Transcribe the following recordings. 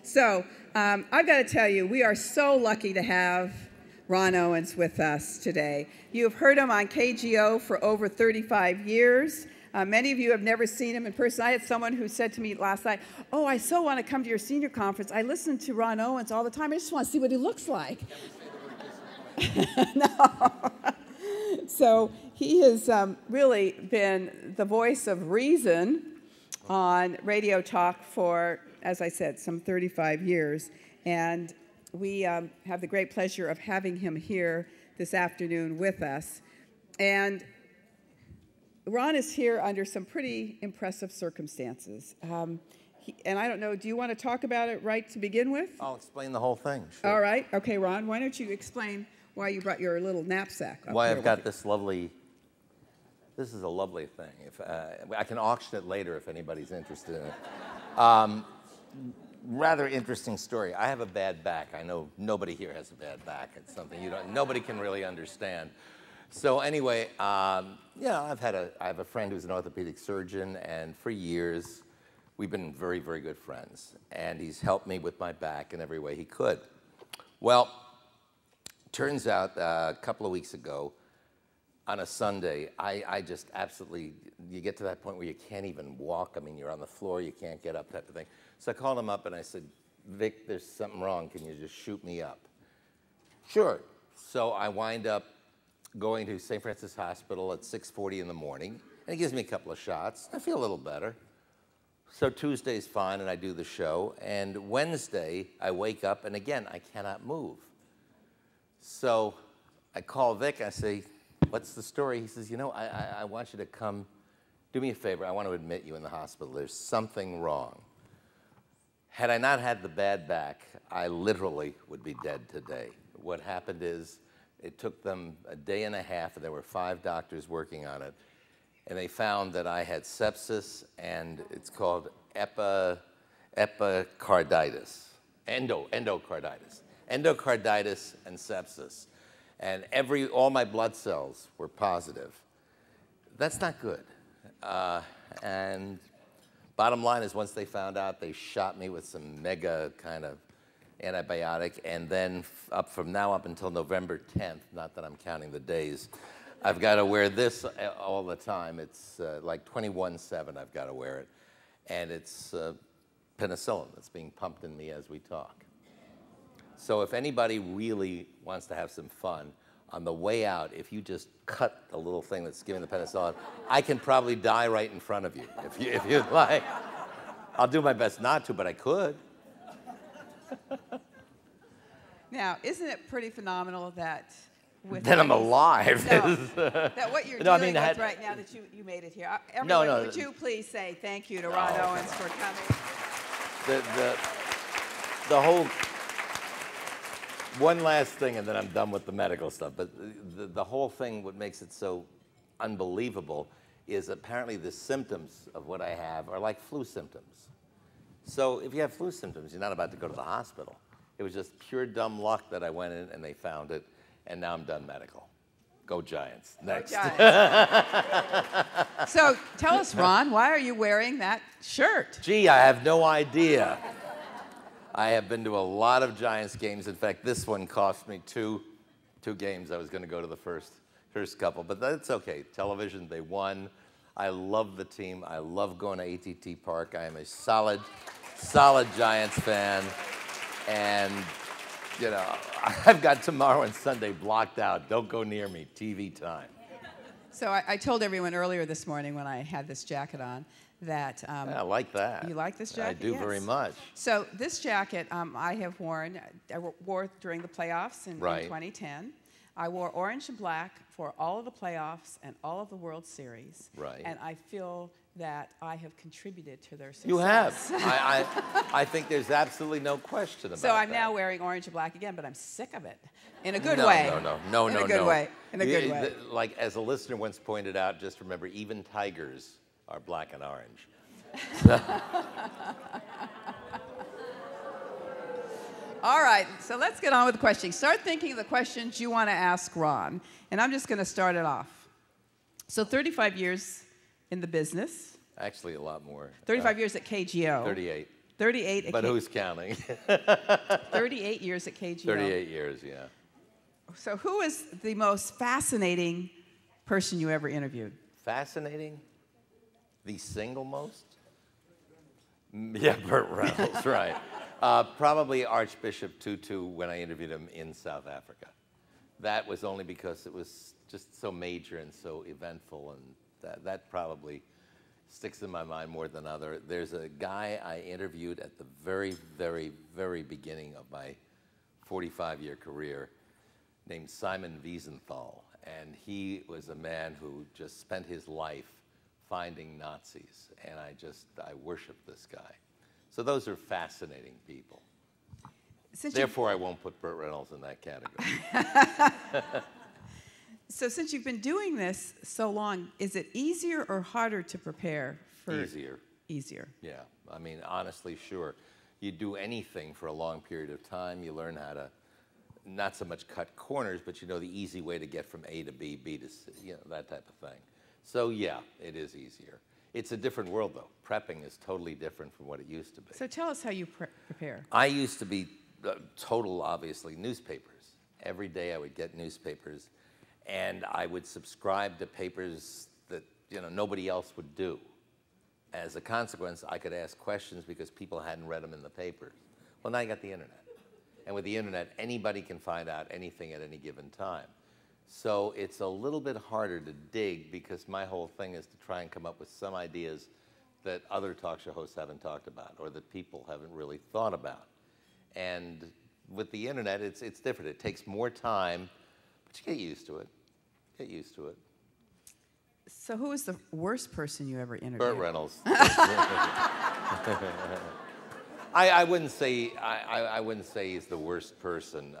So I've got to tell you, we are so lucky to have Ronn Owens with us today. You have heard him on KGO for over 35 years. Many of you have never seen him in person. I had someone who said to me last night, oh, I so want to come to your senior conference. I listen to Ronn Owens all the time. I just want to see what he looks like. No. So he has really been the voice of reason on Radio Talk for, as I said, some 35 years. And we have the great pleasure of having him here this afternoon with us. And Ron is here under some pretty impressive circumstances. And I don't know, do you want to talk about it right to begin with? I'll explain the whole thing. Sure. All right. Okay, Ron, why don't you explain why you brought your little knapsack up Why here I've got with this lovely, this is a lovely thing. If I can auction it later if anybody's interested in it. Rather interesting story. I have a bad back. I know nobody here has a bad back. It's something nobody can really understand. So anyway, yeah, I have a friend who's an orthopedic surgeon, and for years, we've been very, very good friends. And he's helped me with my back in every way he could. Well, turns out a couple of weeks ago, on a Sunday, I just absolutely, you get to that point where you can't even walk. I mean, you're on the floor, you can't get up, type of thing. So I called him up and I said, Vic, there's something wrong. Can you just shoot me up? Sure. So I wind up going to St. Francis Hospital at 6:40 in the morning, and he gives me a couple of shots. I feel a little better. So Tuesday's fine, and I do the show. And Wednesday, I wake up, and again, I cannot move. So I call Vic, I say, what's the story? He says, you know, I want you to come, do me a favor. I want to admit you in the hospital. There's something wrong. Had I not had the bad back, I literally would be dead today. What happened is, it took them a day and a half, and there were 5 doctors working on it, and they found that I had sepsis, and it's called endocarditis, endocarditis and sepsis, and all my blood cells were positive. That's not good. And bottom line is, once they found out, they shot me with some mega kind of antibiotic, and then from now up until November 10th, not that I'm counting the days, I've got to wear this all the time. It's like 24/7 I've got to wear it. And it's penicillin that's being pumped in me as we talk. So if anybody really wants to have some fun, on the way out, if you just cut the little thing that's giving the penicillin, I can probably die right in front of you, if you'd like. I'll do my best not to, but I could. Now, isn't it pretty phenomenal that I'm alive. That what you're dealing with right now, that you made it here. Everyone, would you please say thank you to Ronn Owens for coming? The whole, one last thing, and then I'm done with the medical stuff, but the whole thing, what makes it so unbelievable is apparently the symptoms of what I have are like flu symptoms. So if you have flu symptoms, you're not about to go to the hospital. It was just pure dumb luck that I went in and they found it, and now I'm done medical. Go Giants. Next. Go Giants. So tell us, Ron, why are you wearing that shirt? Gee, I have no idea. I have been to a lot of Giants games. In fact, this one cost me two games. I was going to go to the first couple, but that's okay. Television, they won. I love the team. I love going to AT&T Park. I am a solid Giants fan. And, you know, I've got tomorrow and Sunday blocked out. Don't go near me. TV time. So I told everyone earlier this morning when I had this jacket on that... yeah, I like that. You like this jacket? I do, yes. Very much. So this jacket I have worn, I wore during the playoffs in 2010. I wore orange and black for all of the playoffs and all of the World Series. Right. And I feel that I have contributed to their success. You have. I think there's absolutely no question about that. So I'm now wearing orange and black again, but I'm sick of it. In a good way. No. In a good way. In a good way. Like, as a listener once pointed out, just remember, even tigers are black and orange. So. All right, so let's get on with the questions. Start thinking of the questions you want to ask Ron, and I'm just going to start it off. So 35 years in the business. Actually, a lot more. 35 years at KGO. 38. 38 But who's counting? 38 years at KGO. 38 years, yeah. So who is the most fascinating person you ever interviewed? Fascinating? The single most? Yeah, Burt Reynolds, right. Probably Archbishop Tutu when I interviewed him in South Africa. That was only because it was just so major and so eventful, and that probably sticks in my mind more than other. There's a guy I interviewed at the very, very, very beginning of my 45-year career named Simon Wiesenthal, and he was a man who just spent his life finding Nazis, and I worship this guy. So those are fascinating people. Therefore, I won't put Burt Reynolds in that category. So since you've been doing this so long, is it easier or harder to prepare for? Easier. Easier. Yeah, I mean, honestly, sure. You do anything for a long period of time, you learn how to not so much cut corners, but you know the easy way to get from A to B, B to C, you know, that type of thing. So yeah, it is easier. It's a different world, though. Prepping is totally different from what it used to be. So tell us how you prepare. I used to be total, obviously, newspapers. Every day I would get newspapers, and I would subscribe to papers that nobody else would do. As a consequence, I could ask questions because people hadn't read them in the papers. Well, now you got the internet. And with the internet, anybody can find out anything at any given time. So it's a little bit harder to dig because my whole thing is to try and come up with some ideas that other talk show hosts haven't talked about or that people haven't really thought about. And with the internet, it's different. It takes more time, but you get used to it. Get used to it. So who is the worst person you ever interviewed? Burt Reynolds. I wouldn't say he's the worst person.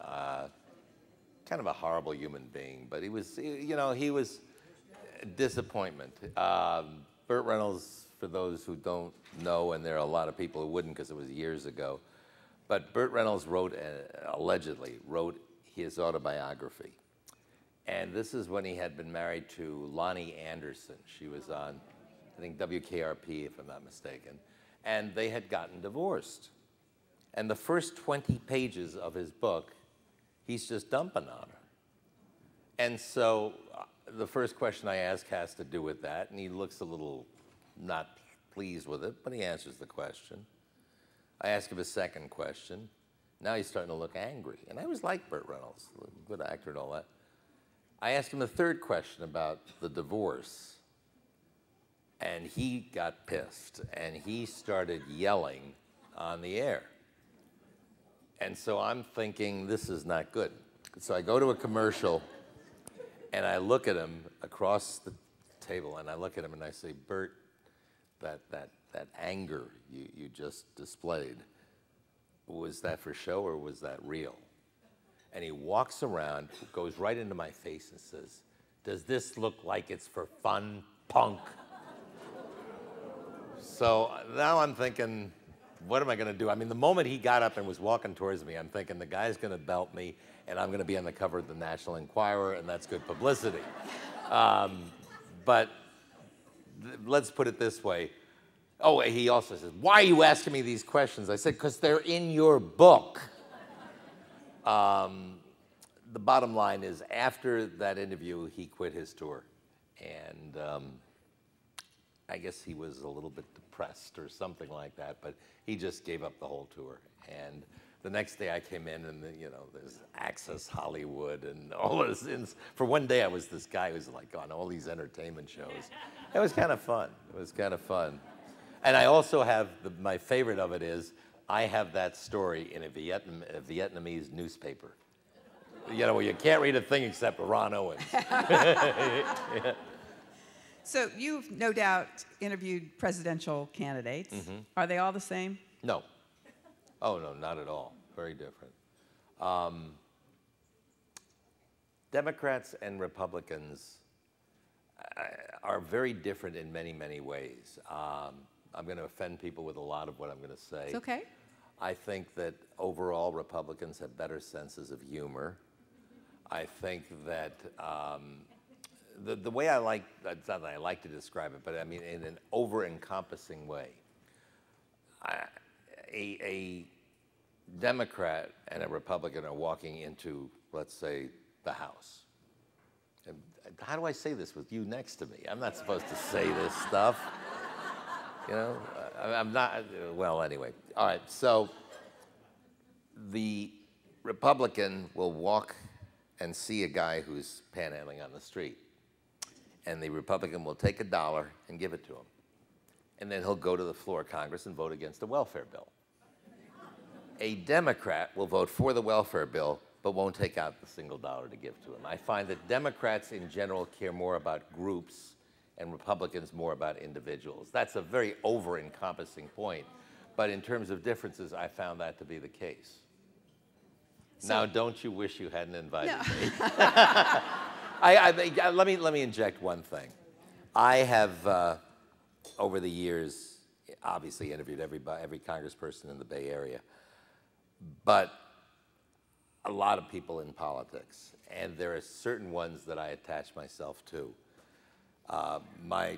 Kind of a horrible human being, but he was a disappointment. Burt Reynolds, for those who don't know, and there are a lot of people who wouldn't because it was years ago, but Burt Reynolds allegedly wrote his autobiography. And this is when he had been married to Lonnie Anderson. She was on, I think, WKRP, if I'm not mistaken. And they had gotten divorced. And the first 20 pages of his book, he's just dumping on her. And so the first question I ask has to do with that, and he looks a little not pleased with it, but he answers the question. I ask him a second question. Now he's starting to look angry. And I always liked Burt Reynolds, a good actor and all that. I asked him a third question about the divorce, and he got pissed, and he started yelling on the air. And so I'm thinking, this is not good. So I go to a commercial, and I look at him across the table, and I look at him and I say, Burt, that anger you just displayed, was that for show or was that real? And he walks around, goes right into my face and says, does this look like it's for fun, punk? So now I'm thinking, what am I going to do? I mean, the moment he got up and was walking towards me, I'm thinking the guy's going to belt me, and I'm going to be on the cover of the National Enquirer, and that's good publicity. But let's put it this way. Oh, he also says, why are you asking me these questions? I said, because they're in your book. The bottom line is, after that interview, he quit his tour. And I guess he was a little bit depressed or something like that, but he just gave up the whole tour. And the next day I came in and, there's Access Hollywood and all this. For one day I was this guy who's like on all these entertainment shows. It was kind of fun. It was kind of fun. And I also have, my favorite of it is, I have that story in a Vietnamese newspaper. Where you can't read a thing except Ronn Owens. Yeah. So you've no doubt interviewed presidential candidates. Mm-hmm. Are they all the same? No. Oh, no, not at all. Very different. Democrats and Republicans are very different in many, many ways. I'm going to offend people with a lot of what I'm going to say. It's okay. I think that overall Republicans have better senses of humor. I think that the way I like, it's not that I like to describe it, but I mean in an over-encompassing way. a Democrat and a Republican are walking into, let's say, the House. And how do I say this with you next to me? I'm not supposed to say this stuff. You know, I'm not, well, anyway. All right, so the Republican will walk and see a guy who's panhandling on the street. And the Republican will take $1 and give it to him. And then he'll go to the floor of Congress and vote against a welfare bill. A Democrat will vote for the welfare bill, but won't take out the single dollar to give to him. I find that Democrats in general care more about groups and Republicans more about individuals. That's a very over-encompassing point, but in terms of differences, I found that to be the case. So, now, don't you wish you hadn't invited me? Let me inject one thing. I have, over the years, obviously interviewed every congressperson in the Bay Area, but a lot of people in politics, and there are certain ones that I attach myself to. My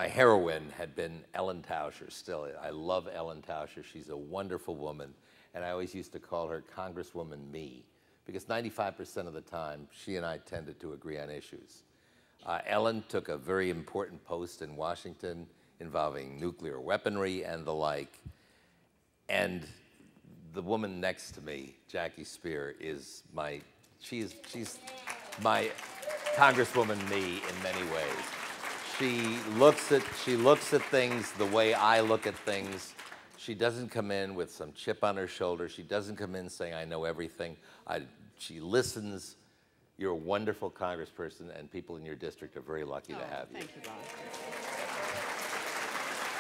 heroine had been Ellen Tauscher. Still, I love Ellen Tauscher. She's a wonderful woman, and I always used to call her Congresswoman Me, because 95% of the time, she and I tended to agree on issues. Ellen took a very important post in Washington involving nuclear weaponry and the like, and the woman next to me, Jackie Speier, is she's my Congresswoman Me in many ways. She looks at things the way I look at things. She doesn't come in with some chip on her shoulder. She doesn't come in saying, I know everything. She listens. You're a wonderful congressperson, and people in your district are very lucky to have you. Thank you, Ron.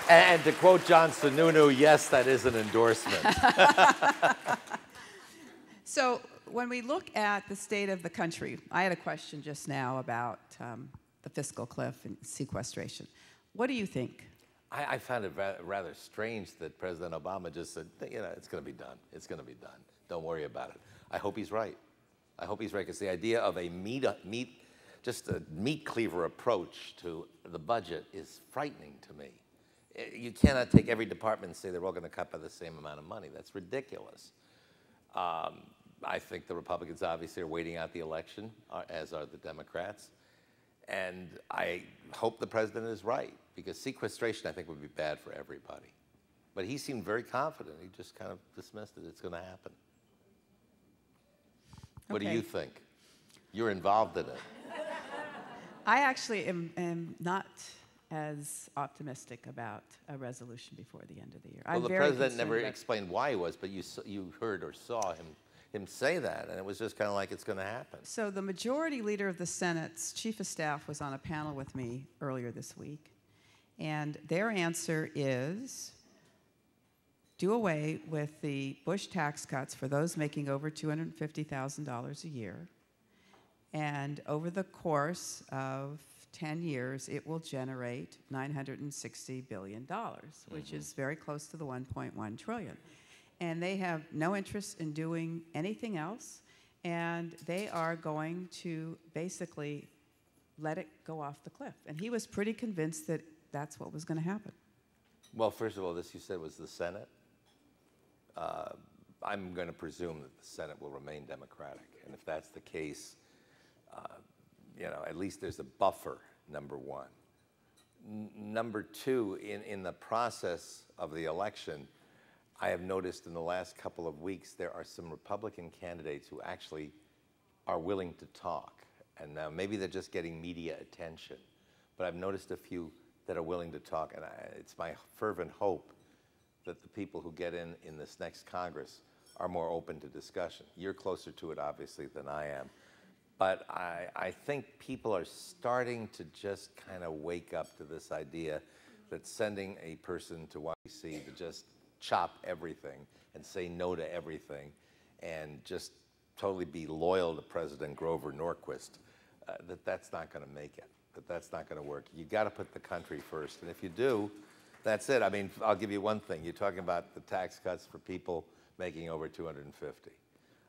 And to quote John Sununu, yes, that is an endorsement. So when we look at the state of the country, I had a question just now about the fiscal cliff and sequestration. What do you think? I found it rather strange that President Obama just said, you know, it's going to be done. It's going to be done. Don't worry about it. I hope he's right. I hope he's right, because the idea of a just a meat cleaver approach to the budget is frightening to me. You cannot take every department and say they're all going to cut by the same amount of money. That's ridiculous. I think the Republicans obviously are waiting out the election, as are the Democrats. And I hope the president is right, because sequestration, I think, would be bad for everybody. But he seemed very confident. He just kind of dismissed it. It's going to happen. What do you think? You're involved in it. I actually am not as optimistic about a resolution before the end of the year. Well, the president never explained why he was, but you heard or saw him say that, and it was just kind of like it's going to happen. So the majority leader of the Senate's chief of staff was on a panel with me earlier this week, and their answer is do away with the Bush tax cuts for those making over $250,000 a year, and over the course of 10 years, it will generate $960 billion, which is very close to the $1.1 trillion. And they have no interest in doing anything else, and they are going to basically let it go off the cliff. And he was pretty convinced that that's what was going to happen. Well, first of all, this you said was the Senate. I'm going to presume that the Senate will remain Democratic, and if that's the case, you know, at least there's a buffer, number one. Number two, in the process of the election, I have noticed in the last couple of weeks there are some Republican candidates who actually are willing to talk. And now maybe they're just getting media attention, but I've noticed a few that are willing to talk, and it's my fervent hope that the people who get in this next Congress are more open to discussion. You're closer to it, obviously, than I am. But I think people are starting to just kind of wake up to this idea that sending a person to Washington to just chop everything and say no to everything and just totally be loyal to President Grover Norquist, that's not going to make it, that's not going to work. You got to put the country first, and if you do, that's it. I mean, I'll give you one thing. You're talking about the tax cuts for people making over 250.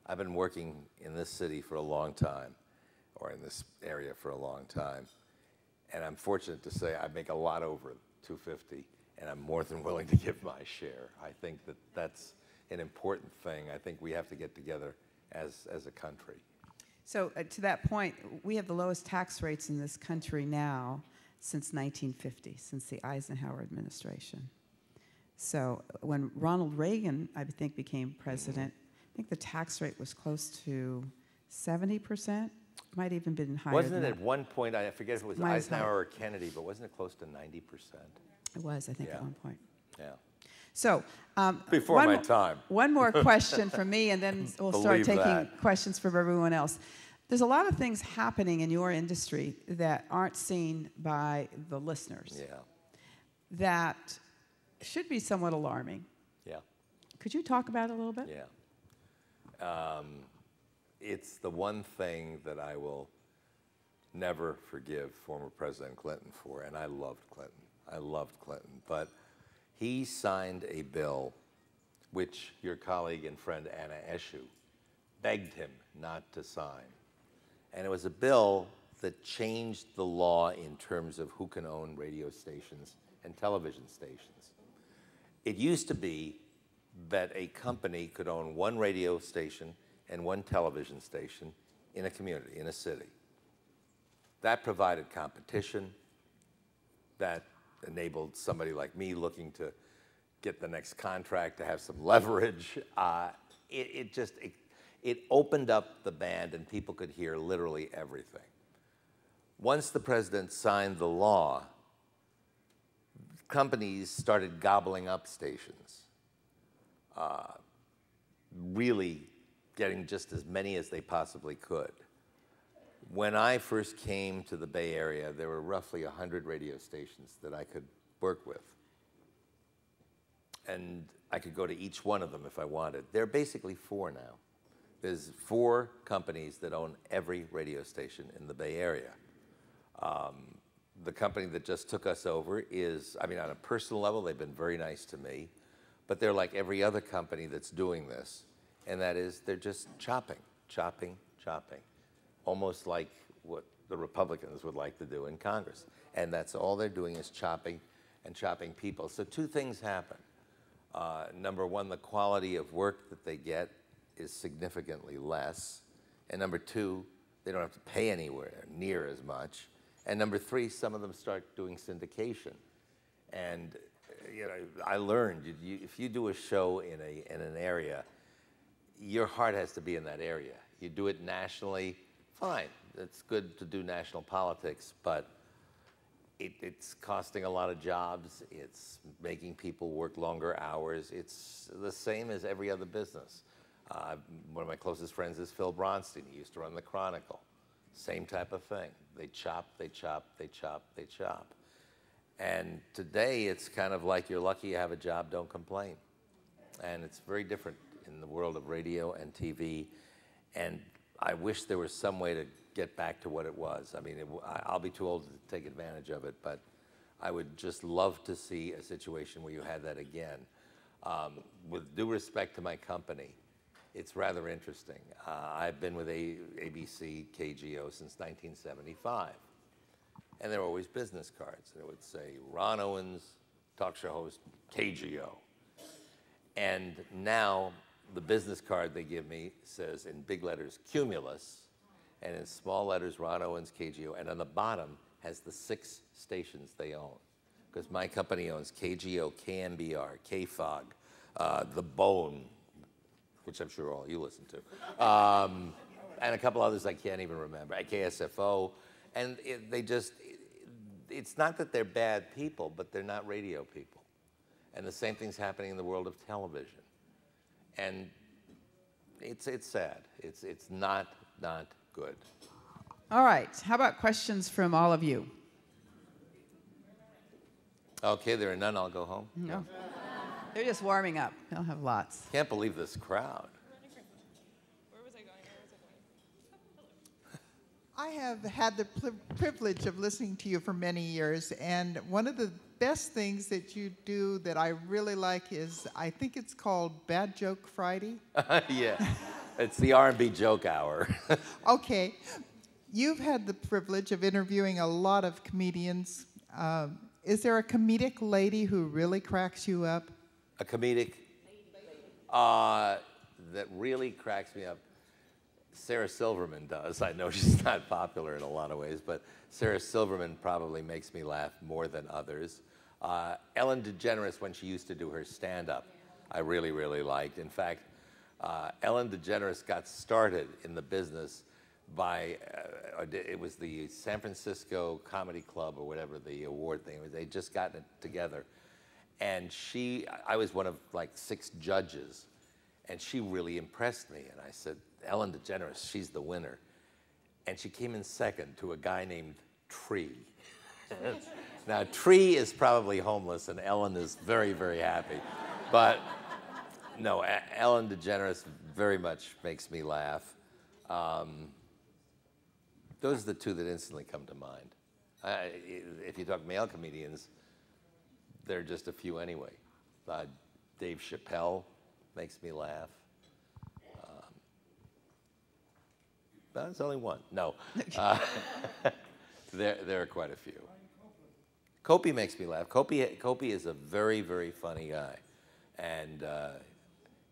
I've been working in this city for a long time, or in this area for a long time, and I'm fortunate to say I make a lot over 250, and I'm more than willing to give my share. I think that that's an important thing. I think we have to get together as a country. So to that point, we have the lowest tax rates in this country now since 1950, since the Eisenhower administration. So when Ronald Reagan, I think, became president, I think the tax rate was close to 70%. Might even been higher. Wasn't than it that. at one point, I forget if it was Eisenhower or Kennedy, but wasn't it close to 90%? It was, I think, Yeah. at one point. Yeah. So Before my time. One more question from me, and then we'll start Believe taking that. questions from everyone else. There's a lot of things happening in your industry that aren't seen by the listeners. Yeah. That should be somewhat alarming. Yeah. Could you talk about it a little bit? Yeah. It's the one thing that I will never forgive former President Clinton for, and I loved Clinton. I loved Clinton, but he signed a bill which your colleague and friend Anna Eshoo begged him not to sign. And it was a bill that changed the law in terms of who can own radio stations and television stations. It used to be that a company could own one radio station and one television station in a community, in a city. That provided competition. That enabled somebody like me looking to get the next contract to have some leverage. It opened up the band and people could hear literally everything. Once the president signed the law, companies started gobbling up stations, really getting just as many as they possibly could. When I first came to the Bay Area, there were roughly 100 radio stations that I could work with. And I could go to each one of them if I wanted. There are basically 4 now. There's 4 companies that own every radio station in the Bay Area. The company that just took us over is, I mean, on a personal level, they've been very nice to me, but they're like every other company that's doing this, and that is they're just chopping, chopping, chopping, almost like what the Republicans would like to do in Congress. And that's all they're doing is chopping and chopping people. So 2 things happen. Number 1, the quality of work that they get is significantly less. And number 2, they don't have to pay anywhere near as much. And number 3, some of them start doing syndication. And you know, I learned if you do a show in an area, your heart has to be in that area. You do it nationally, fine. It's good to do national politics, but it's costing a lot of jobs. It's making people work longer hours. It's the same as every other business. One of my closest friends is Phil Bronstein. He used to run the Chronicle. Same type of thing. They chop, they chop, they chop, they chop. And today it's kind of like you're lucky you have a job, don't complain. And it's very different in the world of radio and TV. And I wish there was some way to get back to what it was. I mean, I'll be too old to take advantage of it, but I would just love to see a situation where you had that again. With due respect to my company, it's rather interesting. I've been with ABC, KGO since 1975. And there were always business cards. And it would say, Ronn Owens, talk show host, KGO. And now the business card they give me says in big letters, Cumulus, and in small letters, Ronn Owens, KGO. And on the bottom has the 6 stations they own. Because my company owns KGO, KMBR, KFOG, The Bone, which I'm sure all you listen to, and a couple others I can't even remember, KSFO. And it's not that they're bad people, but they're not radio people. And the same thing's happening in the world of television. And it's sad. It's not good. All right. How about questions from all of you? Okay, there are none. I'll go home. No. They're just warming up. They'll have lots. Can't believe this crowd. Where was I going? I have had the privilege of listening to you for many years, and one of the best things that you do that I really like is, I think it's called Bad Joke Friday. Yeah, it's the R&B joke hour. Okay, you've had the privilege of interviewing a lot of comedians, Is there a comedic lady who really cracks you up? A comedic that really cracks me up. Sarah Silverman does. I know she's not popular in a lot of ways, but Sarah Silverman probably makes me laugh more than others. Ellen DeGeneres, when she used to do her stand-up, I really, really liked. In fact, Ellen DeGeneres got started in the business by, it was the San Francisco Comedy Club or whatever the award thing was. They'd just gotten it together. And I was one of like 6 judges, and she really impressed me. And I said, Ellen DeGeneres, she's the winner. And she came in second to a guy named Tree. Now, Tree is probably homeless, and Ellen is very, very happy. But no, Ellen DeGeneres very much makes me laugh. Those are the 2 that instantly come to mind. If you talk male comedians, there are just a few anyway. Dave Chappelle makes me laugh. That's only one. No. There are quite a few. Kopi makes me laugh. Kopi is a very, very funny guy. And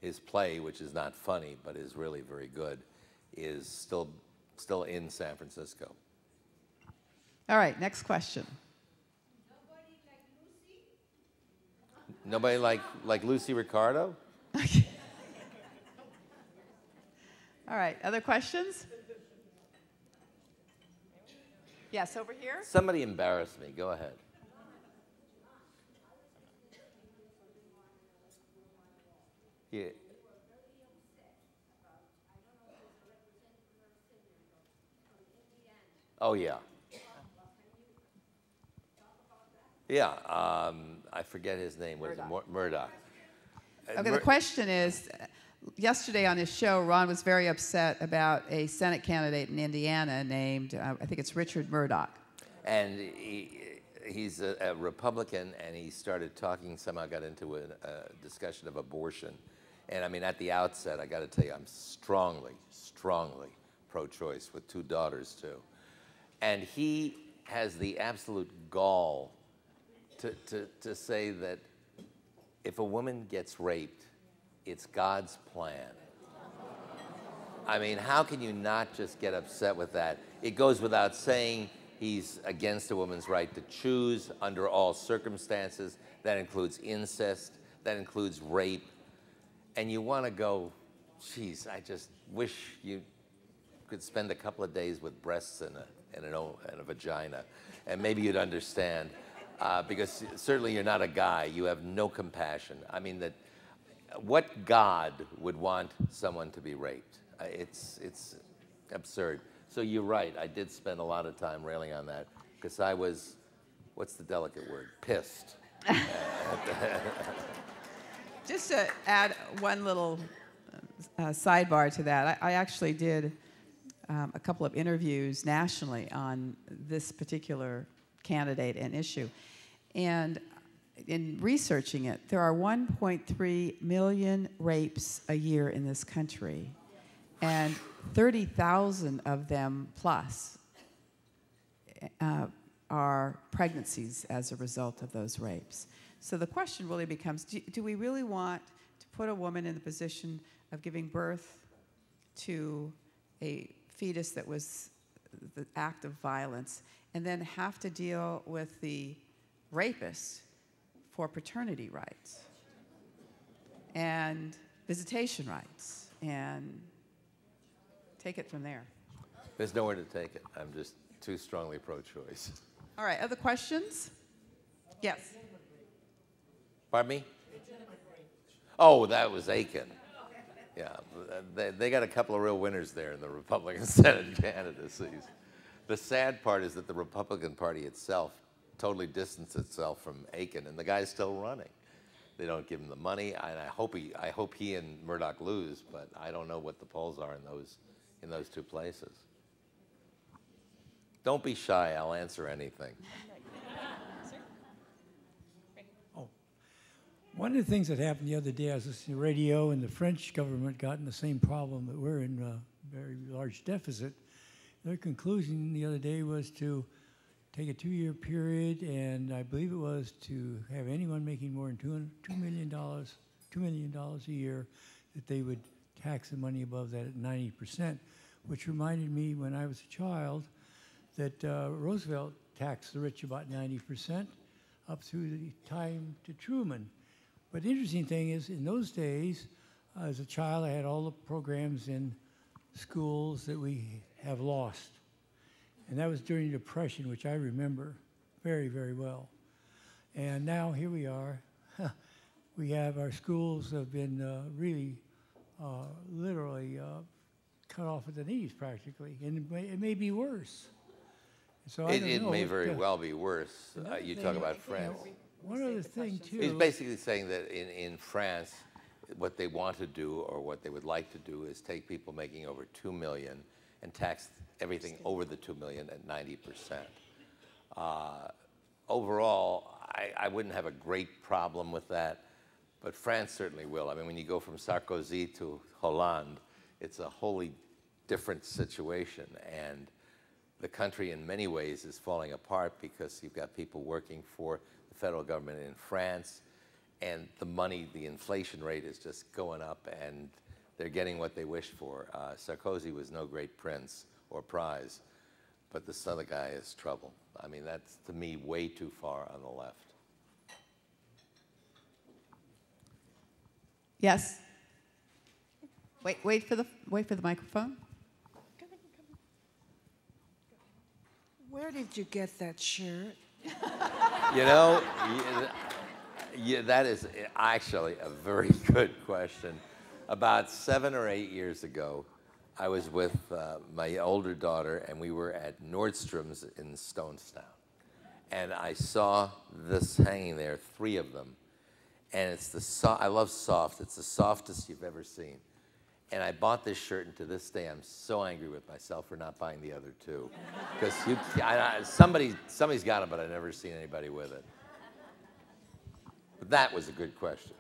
his play, which is not funny, but is really very good, is still in San Francisco. All right, next question. Nobody like Lucy Ricardo? All right, other questions? Yes, over here. Somebody embarrassed me. Go ahead. Yeah. Oh, yeah. Yeah, I forget his name. What is it? Murdoch. Okay, the question is, yesterday on his show, Ron was very upset about a Senate candidate in Indiana named, I think it's Richard Murdoch. And he's a Republican, and he started talking, somehow got into a discussion of abortion. And I mean, at the outset, I got to tell you, I'm strongly, strongly pro-choice with 2 daughters, too. And he has the absolute gall to say that if a woman gets raped, it's God's plan. I mean, how can you not just get upset with that? It goes without saying he's against a woman's right to choose under all circumstances. That includes incest, that includes rape. And you want to go, geez, I just wish you could spend a couple of days with breasts and a vagina, and maybe you'd understand. Because certainly you're not a guy. You have no compassion. I mean, what God would want someone to be raped? It's absurd. So you're right. I did spend a lot of time railing on that because I was, what's the delicate word? Pissed. Just to add one little sidebar to that, I actually did a couple of interviews nationally on this particular candidate and issue. And in researching it, there are 1.3 million rapes a year in this country, and 30,000 of them plus are pregnancies as a result of those rapes. So the question really becomes, do we really want to put a woman in the position of giving birth to a fetus that was the act of violence and then have to deal with the rapist for paternity rights and visitation rights and take it from there? There's nowhere to take it. I'm just too strongly pro-choice. All right, other questions? Yes. Pardon me? Oh, that was Aiken. Yeah, they got a couple of real winners there in the Republican Senate candidacies. The sad part is that the Republican Party itself totally distanced itself from Aiken, and the guy's still running. They don't give him the money, and I hope he and Murdoch lose, but I don't know what the polls are in those 2 places. Don't be shy. I'll answer anything. One of the things that happened the other day, I was listening to the radio, and the French government got in the same problem that we're in, a very large deficit. Their conclusion the other day was to take a 2-year period, and I believe it was to have anyone making more than $2 million a year, that they would tax the money above that at 90%, which reminded me when I was a child that Roosevelt taxed the rich about 90% up through the time to Truman. But the interesting thing is, in those days, as a child, I had all the programs in schools that we have lost. And that was during the Depression, which I remember very, very well. And now here we are. We have our schools have been really, literally cut off at the knees practically, and it may be worse. So I don't It know. may very well be worse. You talk about France. One other thing too. He's basically saying that in France, what they want to do, or what they would like to do, is take people making over $2 million and tax everything over the $2 million at 90%. Overall, I wouldn't have a great problem with that, but France certainly will. I mean, when you go from Sarkozy to Hollande, it's a wholly different situation, and the country in many ways is falling apart because you've got people working for the federal government in France, and the inflation rate is just going up, and they're getting what they wish for. Sarkozy was no great prince or prize, but this other guy is trouble. I mean, that's, to me, way too far on the left. Yes. Wait for the microphone. Where did you get that shirt? You know, that is actually a very good question. About 7 or 8 years ago, I was with my older daughter, and we were at Nordstrom's in Stonestown. And I saw this hanging there, 3 of them. And it's I love soft. It's the softest you've ever seen. And I bought this shirt, and to this day, I'm so angry with myself for not buying the other 2. Because somebody's got them, but I've never seen anybody with it. But that was a good question.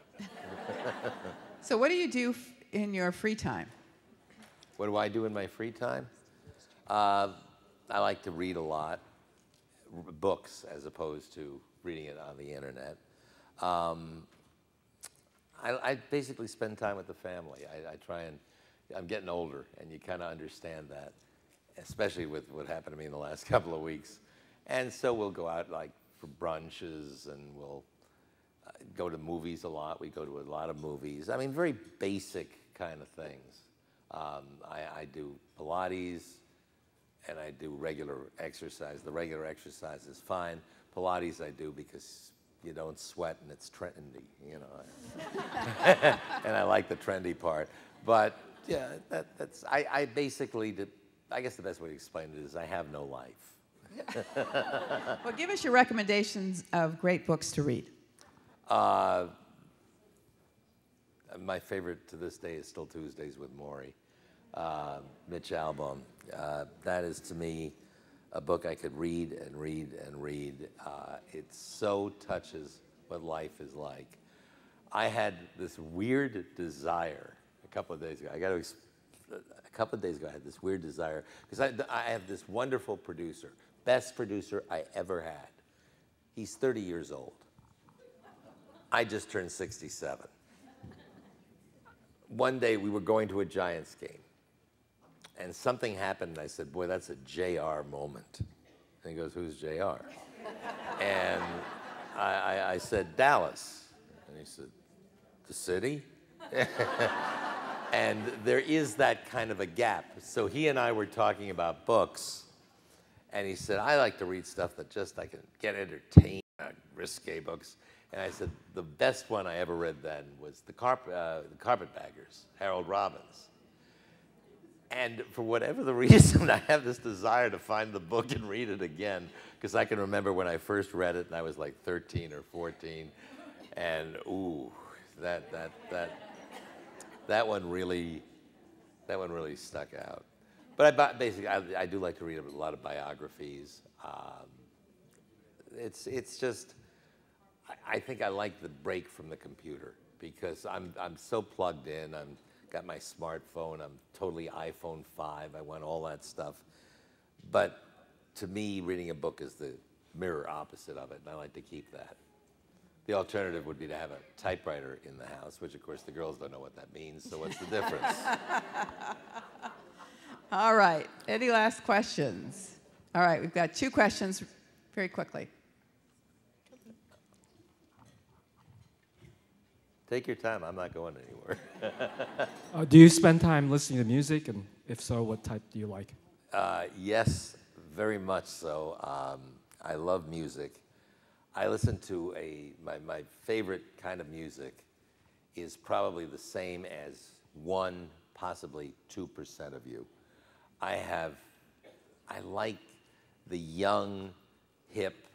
So what do you do in your free time? What do I do in my free time? I like to read a lot, books as opposed to reading it on the internet. I basically spend time with the family. I try and, I'm getting older, and you kind of understand that, especially with what happened to me in the last couple of weeks. And so we'll go out like for brunches, and we'll go to movies a lot. We go to a lot of movies. I mean, very basic kind of things. I do Pilates, and I do regular exercise. The regular exercise is fine. Pilates I do because you don't sweat, and it's trendy, you know. And I like the trendy part. But yeah, I basically, I guess the best way to explain it is I have no life. Well, give us your recommendations of great books to read. My favorite to this day is still Tuesdays with Maury, Mitch Albom. That is, to me, a book I could read and read and read. It so touches what life is like. I had this weird desire a couple of days ago. A couple of days ago, I had this weird desire, because I have this wonderful producer, best producer I ever had. He's 30 years old. I just turned 67. One day we were going to a Giants game, and something happened, and I said, boy, that's a JR moment. And he goes, who's JR? And I said, Dallas. And he said, the city? And there is that kind of a gap. So he and I were talking about books, and he said, I like to read stuff that just I can get entertained, risque books. And I said, the best one I ever read then was the Carpetbaggers, Harold Robbins. And for whatever the reason, I have this desire to find the book and read it again, because I can remember when I first read it, and I was like 13 or 14, and ooh, that one really stuck out. But basically, I do like to read a lot of biographies. It's just, I think I like the break from the computer, because I'm so plugged in. I'm got my smartphone. I'm totally iPhone 5. I want all that stuff. But to me, reading a book is the mirror opposite of it, and I like to keep that. The alternative would be to have a typewriter in the house, which of course the girls don't know what that means, so what's the difference? All right. Any last questions? All right, we've got 2 questions very quickly. Take your time, I'm not going anywhere. Do you spend time listening to music, and if so, what type do you like? Yes, very much so. I love music. I listen to my favorite kind of music is probably the same as 1, possibly 2% of you. I like the young, hip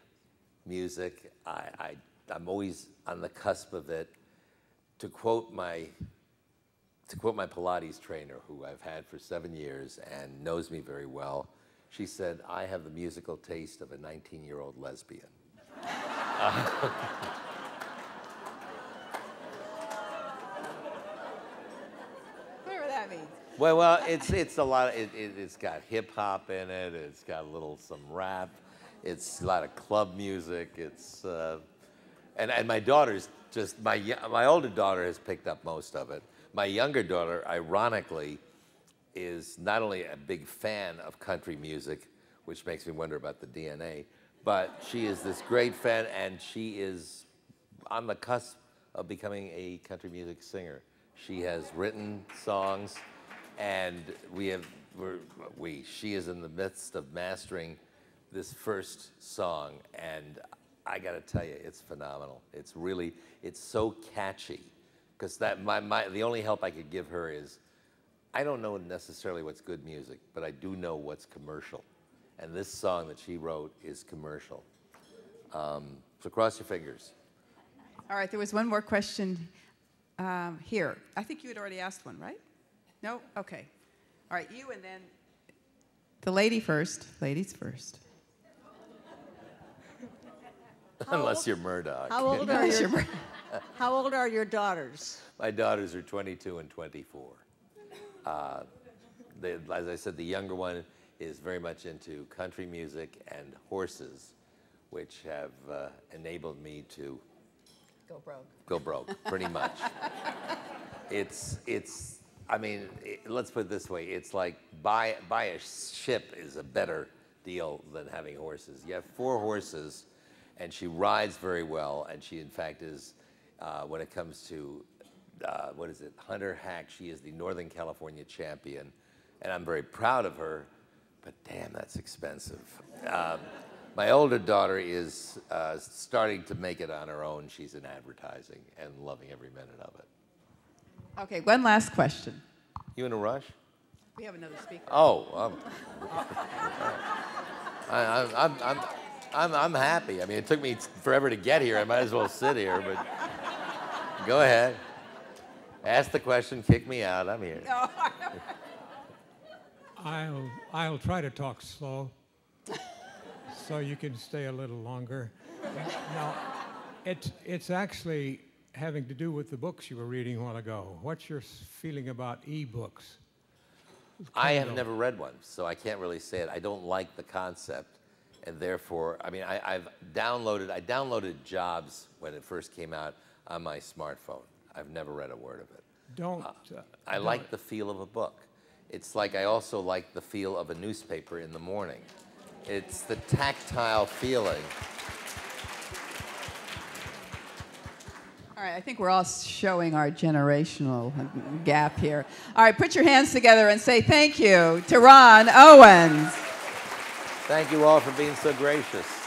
music. I'm always on the cusp of it. To quote my Pilates trainer, who I've had for 7 years and knows me very well, she said, "I have the musical taste of a 19-year-old lesbian." Whatever that means. Well, it's a lot. It's got hip hop in it. It's got some rap. It's a lot of club music. It's and my daughter's just my older daughter has picked up most of it. My younger daughter, ironically, is not only a big fan of country music, which makes me wonder about the DNA, but she is this great fan, and she is on the cusp of becoming a country music singer. She has written songs, and she is in the midst of mastering this first song, and I got to tell you, it's phenomenal. It's so catchy, because the only help I could give her is, I don't know necessarily what's good music, but I do know what's commercial. And this song that she wrote is commercial. So cross your fingers. All right, there was one more question here. I think you had already asked one, right? No? Okay. All right, you and then the lady first. Ladies first. Unless you're Murdoch. How old are your daughters? My daughters are 22 and 24. As I said, the younger one is very much into country music and horses, which have enabled me to go broke, pretty much. Let's put it this way. It's like buy a ship is a better deal than having horses. You have 4 horses, and she rides very well, and she, in fact, is, when it comes to, hunter hack, she is the Northern California champion, and I'm very proud of her, but damn, that's expensive. My older daughter is starting to make it on her own. She's in advertising and loving every minute of it. Okay, one last question. You in a rush? We have another speaker. Oh, I'm happy. I mean, it took me forever to get here. I might as well sit here, but go ahead. Ask the question, kick me out. I'm here. No. I'll try to talk slow so you can stay a little longer. Now, it's actually having to do with the books you were reading a while ago. What's your feeling about e-books? I have never read one, so I can't really say it. I don't like the concept, and therefore, I downloaded Jobs when it first came out on my smartphone. I've never read a word of it. I like the feel of a book. It's like I also like the feel of a newspaper in the morning. It's the tactile feeling. All right, I think we're all showing our generational gap here. All right, put your hands together and say thank you to Ronn Owens. Thank you all for being so gracious.